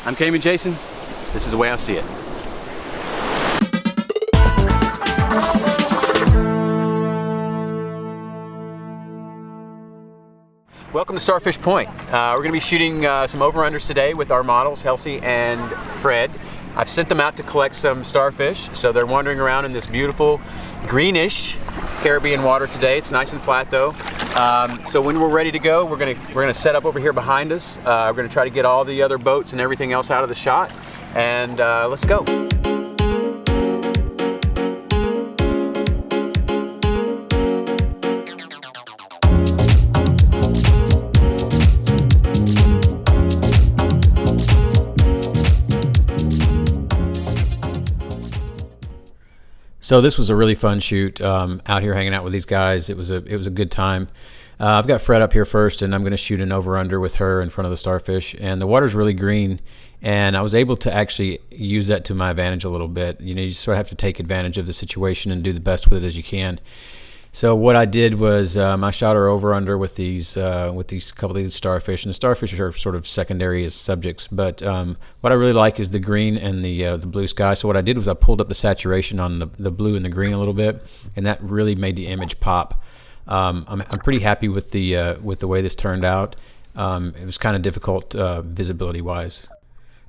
I'm Cayman Jason. This is the way I see it. Welcome to Starfish Point. We're going to be shooting some over-unders today with our models, Helsie and Fred. I've sent them out to collect some starfish, so they're wandering around in this beautiful greenish Caribbean water today. It's nice and flat though. So when we're ready to go, we're gonna set up over here behind us. We're gonna try to get all the other boats and everything else out of the shot, and let's go. So this was a really fun shoot out here hanging out with these guys. It was a good time. I've got Fred up here first, and I'm going to shoot an over-under with her in front of the starfish. And the water's really green, and I was able to actually use that to my advantage a little bit. You know, you sort of have to take advantage of the situation and do the best with it as you can. So what I did was I shot her over-under with these couple of these starfish, and the starfish are sort of secondary as subjects. But what I really like is the green and the blue sky. So what I did was I pulled up the saturation on the blue and the green a little bit, and that really made the image pop. I'm pretty happy with the way this turned out. It was kind of difficult visibility-wise.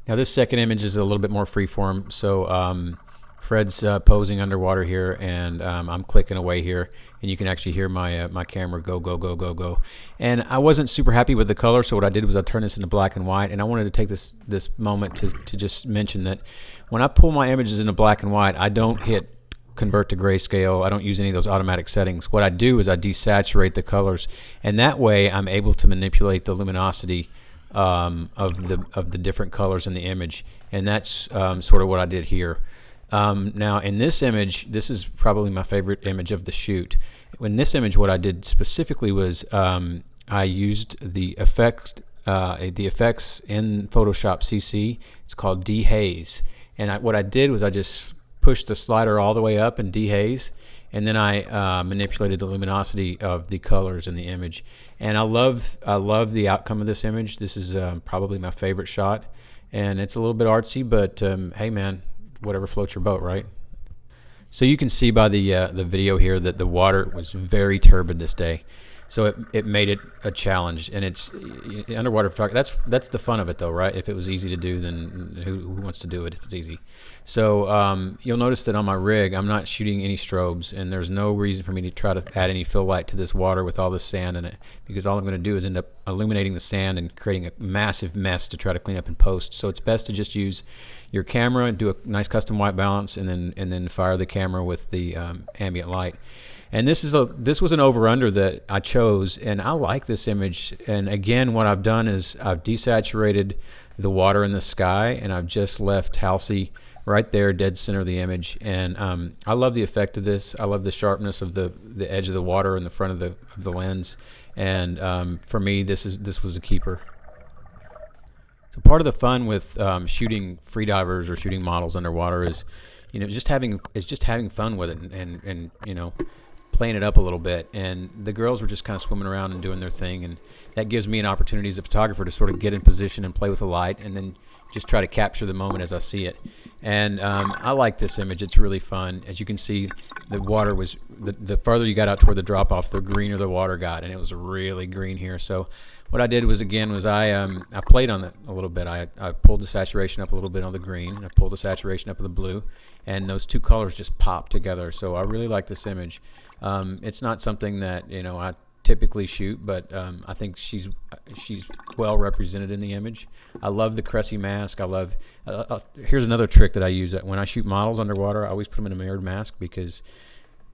Now this second image is a little bit more freeform. So Fred's posing underwater here, and I'm clicking away here, and you can actually hear my camera go, go, go, go, go. And I wasn't super happy with the color, so what I did was I turned this into black and white, and I wanted to take this moment to just mention that when I pull my images into black and white, I don't hit convert to grayscale. I don't use any of those automatic settings. What I do is I desaturate the colors, and that way I'm able to manipulate the luminosity of the different colors in the image, and that's sort of what I did here. Now in this image, this is probably my favorite image of the shoot. In this image, what I did specifically was I used the effects in Photoshop CC. It's called dehaze, and what I did was I just pushed the slider all the way up and dehaze, and then I manipulated the luminosity of the colors in the image. And I love the outcome of this image. This is probably my favorite shot, and it's a little bit artsy, but hey man, whatever floats your boat, right? So you can see by the video here that the water was very turbid this day, so it made it a challenge. And it's underwater photography. That's the fun of it, though, right? If it was easy to do, then who wants to do it if it's easy? So you'll notice that on my rig, I'm not shooting any strobes, and there's no reason for me to try to add any fill light to this water with all this sand in it, because all I'm going to do is end up illuminating the sand and creating a massive mess to try to clean up in post. So it's best to just use your camera and do a nice custom white balance, and then fire the camera with the ambient light. And this was an over-under that I chose, and I like this image. And again, what I've done is I've desaturated the water in the sky, and I've just left Helsie right there, dead center of the image. And I love the effect of this. I love the sharpness of the edge of the water in the front of the lens. And for me, this was a keeper. So part of the fun with shooting freedivers or shooting models underwater is, just having fun with it, and playing it up a little bit. And the girls were just kind of swimming around and doing their thing, and that gives me an opportunity as a photographer to sort of get in position and play with the light, and then just try to capture the moment as I see it. And I like this image. It's really fun. As you can see, the water was the farther you got out toward the drop off, the greener the water got, and it was really green here. So what I did was I played on it a little bit. I pulled the saturation up a little bit on the green, and I pulled the saturation up on the blue, and those two colors just popped together. So I really like this image. It's not something that I typically shoot, but I think she's well represented in the image. I love the Cressy mask. I love here's another trick that I use. When I shoot models underwater, I always put them in a mirrored mask, because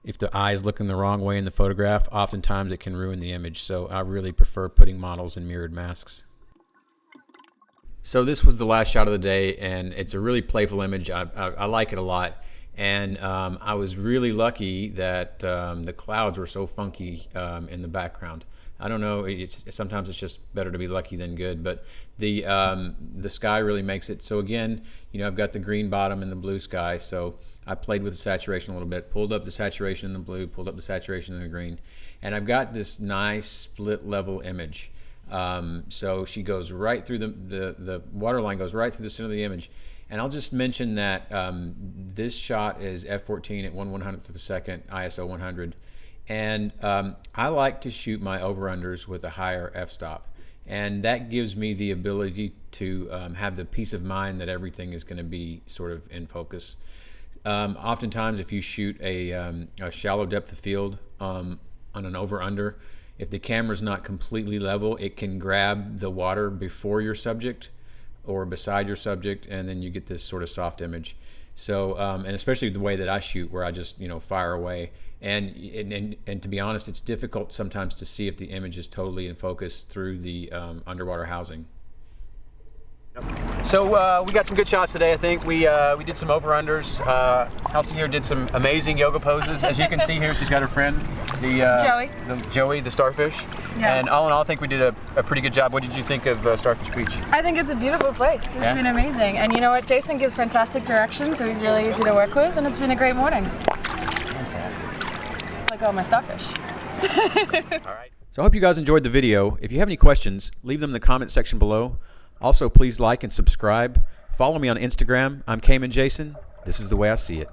if the eye is looking the wrong way in the photograph, oftentimes it can ruin the image. So I really prefer putting models in mirrored masks. So this was the last shot of the day, and it's a really playful image. I like it a lot. And I was really lucky that the clouds were so funky in the background. I don't know, sometimes it's just better to be lucky than good, but the sky really makes it. So again, I've got the green bottom and the blue sky, so I played with the saturation a little bit, pulled up the saturation in the blue, pulled up the saturation in the green, and I've got this nice split level image. So she goes right through the water line goes right through the center of the image. And I'll just mention that this shot is f/14 at 1/100th of a second, ISO 100. And I like to shoot my over-unders with a higher f-stop. And that gives me the ability to have the peace of mind that everything is going to be sort of in focus. Oftentimes, if you shoot a shallow depth of field on an over-under, if the camera's not completely level, it can grab the water before your subject or beside your subject, and then you get this sort of soft image. So, and especially the way that I shoot, where I just fire away, and to be honest, it's difficult sometimes to see if the image is totally in focus through the underwater housing. So we got some good shots today. I think we did some over-unders. Elsie here did some amazing yoga poses. As you can see here, she's got her friend, Joey, the Starfish. Yeah. And all in all, I think we did a pretty good job. What did you think of Starfish Beach? I think it's a beautiful place. It's been amazing. And you know what? Jason gives fantastic directions, so he's really easy to work with, and it's been a great morning. Fantastic. Like all my starfish. All right. So I hope you guys enjoyed the video. If you have any questions, leave them in the comment section below. Also, please like and subscribe. Follow me on Instagram. I'm Cayman Jason. This is the way I see it.